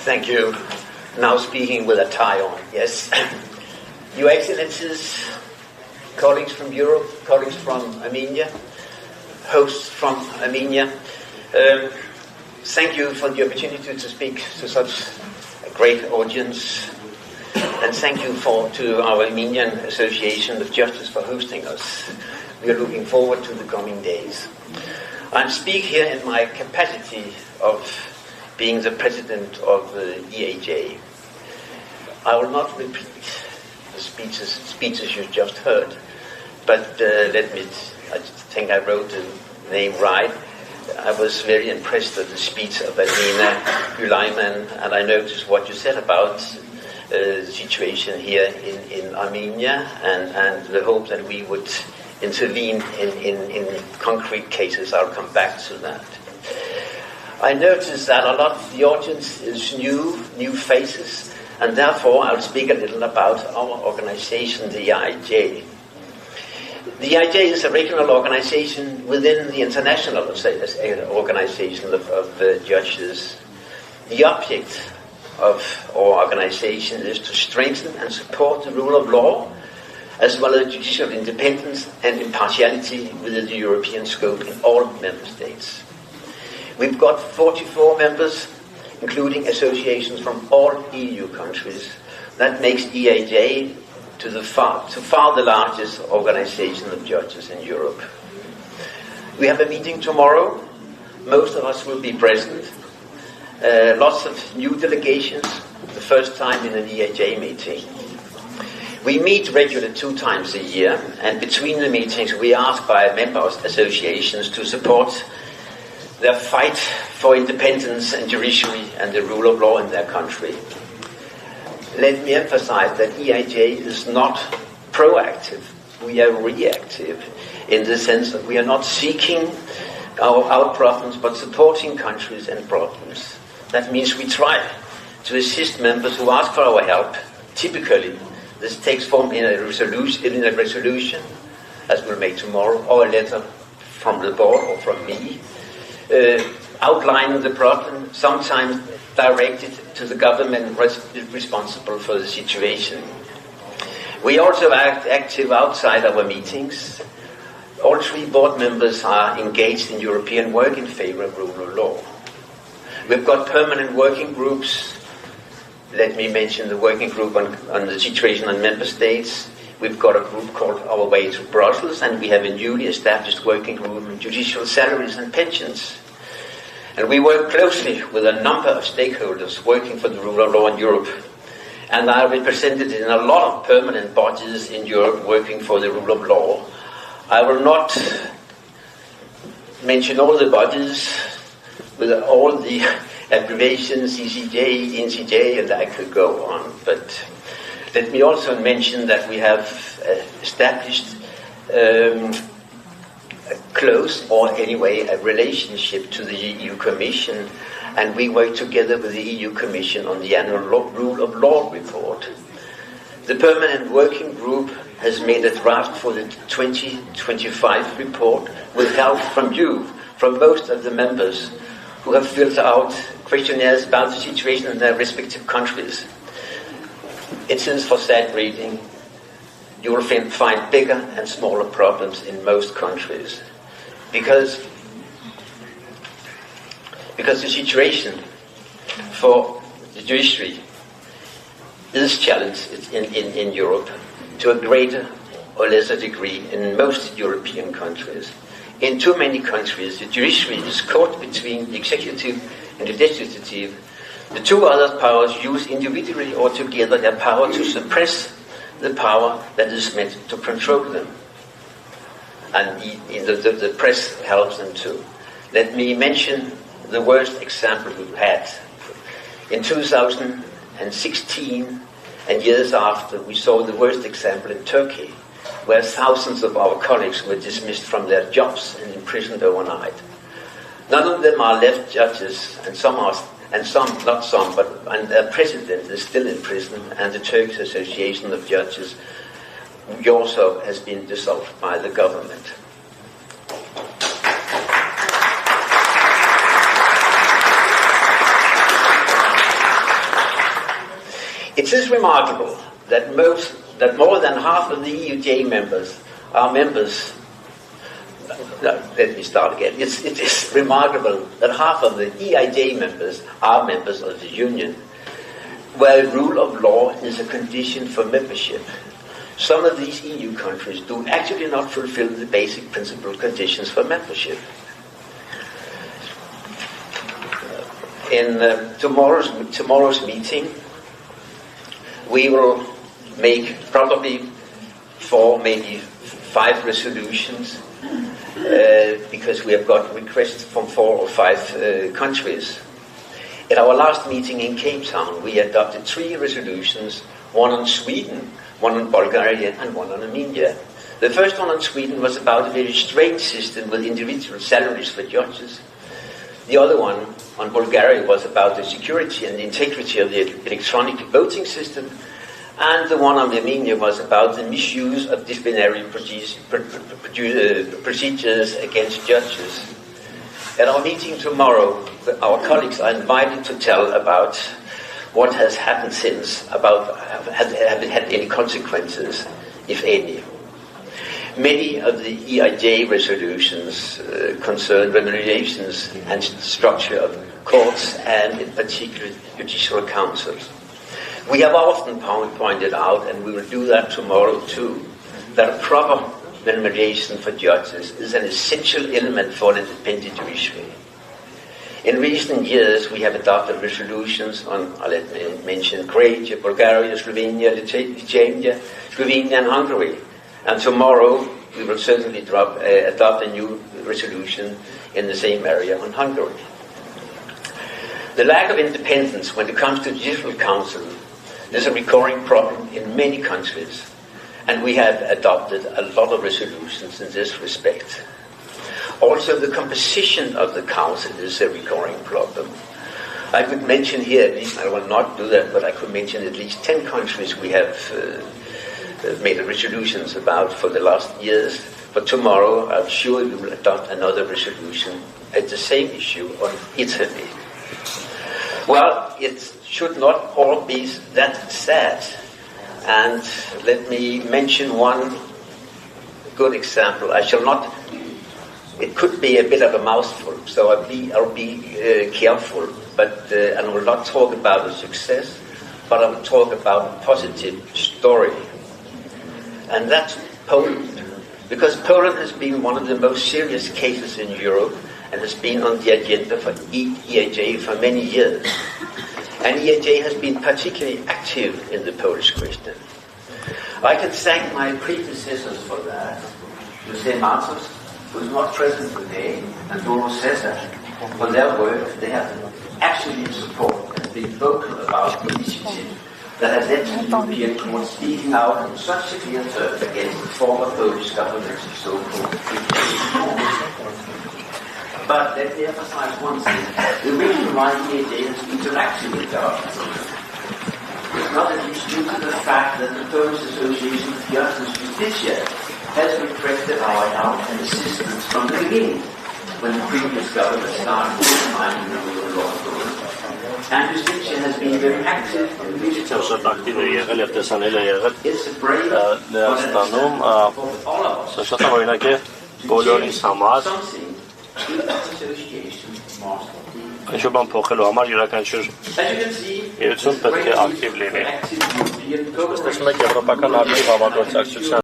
Thank you. Now speaking with a tie on, yes. Your Excellencies, colleagues from Europe, colleagues from Armenia, hosts from Armenia, thank you for the opportunity to speak to such a great audience, and thank you to our Armenian Association of Justice for hosting us. We are looking forward to the coming days. I speak here in my capacity of being the president of the EAJ. I will not repeat the speeches you just heard, but I think I wrote the name right. I was very impressed with the speech of Alina Gülaiman, and I noticed what you said about the situation here in Armenia, and the hope that we would intervene in concrete cases. I'll come back to that. I noticed that a lot of the audience is new faces, and therefore I'll speak a little about our organization, the EAJ. The EAJ is a regional organization within the international organization of judges. The object of our organization is to strengthen and support the rule of law, as well as judicial independence and impartiality within the European scope in all member states. We've got 44 members, including associations from all EU countries. That makes EAJ to far the largest organization of judges in Europe. We have a meeting tomorrow. Most of us will be present. Lots of new delegations, the first time in an EAJ meeting. We meet regularly 2 times a year, and between the meetings we ask by member associations to support their fight for independence and judiciary and the rule of law in their country. Let me emphasize that EAJ is not proactive. We are reactive in the sense that we are not seeking our problems but supporting countries and problems. That means we try to assist members who ask for our help. Typically, this takes form in a resolution, as we'll make tomorrow, or a letter from the board or from me, outlining the problem, sometimes directed to the government responsible for the situation. We also act active outside our meetings. All 3 board members are engaged in European work in favor of rule of law. We've got permanent working groups. Let me mention the working group on the situation on member states. We've got a group called Our Way to Brussels, and we have a newly established working group on judicial salaries and pensions. And we work closely with a number of stakeholders working for the rule of law in Europe. And are represented in a lot of permanent bodies in Europe working for the rule of law. I will not mention all the bodies with all the abbreviations, ECJ, NCJ, and I could go on. But let me also mention that we have established a close, or anyway, a relationship to the EU Commission, and we work together with the EU Commission on the annual Rule of Law report. The permanent working group has made a draft for the 2025 report with help from you, from most of the members who have filled out questionnaires about the situation in their respective countries. It is for sad reading. You will find bigger and smaller problems in most countries. Because the situation for the judiciary is challenged in Europe to a greater or lesser degree in most European countries. In too many countries, the judiciary is caught between the executive and the legislative. The 2 other powers use individually or together their power to suppress the power that is meant to control them. And the press helps them too. Let me mention the worst example we had. In 2016 and years after, we saw the worst example in Turkey, where thousands of our colleagues were dismissed from their jobs and imprisoned overnight. None of them are left judges, and their president is still in prison, and the Turkish Association of Judges also has been dissolved by the government. It is remarkable that more than half of the EAJ members are members. No, let me start again. It is remarkable that half of the EAJ members are members of the Union, where rule of law is a condition for membership. Some of these EU countries do actually not fulfill the basic principal conditions for membership. In tomorrow's meeting, we will make probably 4, maybe 5 resolutions, because we have got requests from 4 or 5 countries. At our last meeting in Cape Town, we adopted 3 resolutions, one on Sweden, one on Bulgaria, and one on Armenia. The first one on Sweden was about a very strange system with individual salaries for judges. The other one on Bulgaria was about the security and the integrity of the electronic voting system. And the one on Armenia was about the misuse of disciplinary procedures against judges. At our meeting tomorrow, our colleagues are invited to tell about what has happened since, about have it had any consequences, if any. Many of the EAJ resolutions concern remunerations and structure of courts and in particular judicial councils. We have often pointed out, and we will do that tomorrow too, that a proper remuneration for judges is an essential element for an independent judiciary. In recent years, we have adopted resolutions on, let me mention, Croatia, Bulgaria, Slovenia, Lithuania, Slovenia, and Hungary. And tomorrow, we will certainly adopt a new resolution in the same area on Hungary. The lack of independence when it comes to judicial council is a recurring problem in many countries, and we have adopted a lot of resolutions in this respect. Also, the composition of the council is a recurring problem. I could mention here, at least I will not do that, but I could mention at least 10 countries we have made resolutions about for the last years. But tomorrow, I'm sure we will adopt another resolution at the same issue on Italy. Well, it should not all be that sad. And let me mention one good example. I shall not, it could be a bit of a mouthful, so I'll be careful, but I will not talk about the success, but I will talk about a positive story. And that's Poland. Because Poland has been one of the most serious cases in Europe and has been on the agenda for EAJ for many years. And EAJ has been particularly active in the Polish question. I can thank my predecessors for that. Jose Matos, who is not present today, and Doro Cesar, for their work. They have actually support and been vocal about the initiative that has led to the European Court speaking out in such severe terms against the former Polish government's so-called But let me emphasize one thing. The reason why EAJ has interacted with government is not at least due to the fact that the Polish Association of Justice Justitia has requested our help and assistance from the beginning, when the previous government started undermining the rule of law. And Justitia has been very active in digital. It's a brave Ինչ-որ բան փոխելու համար յուրաքանչյուր միություն պետք է ակտիվ լինի։ Ըստ եք եվրոպական ակտիվ համագործակցության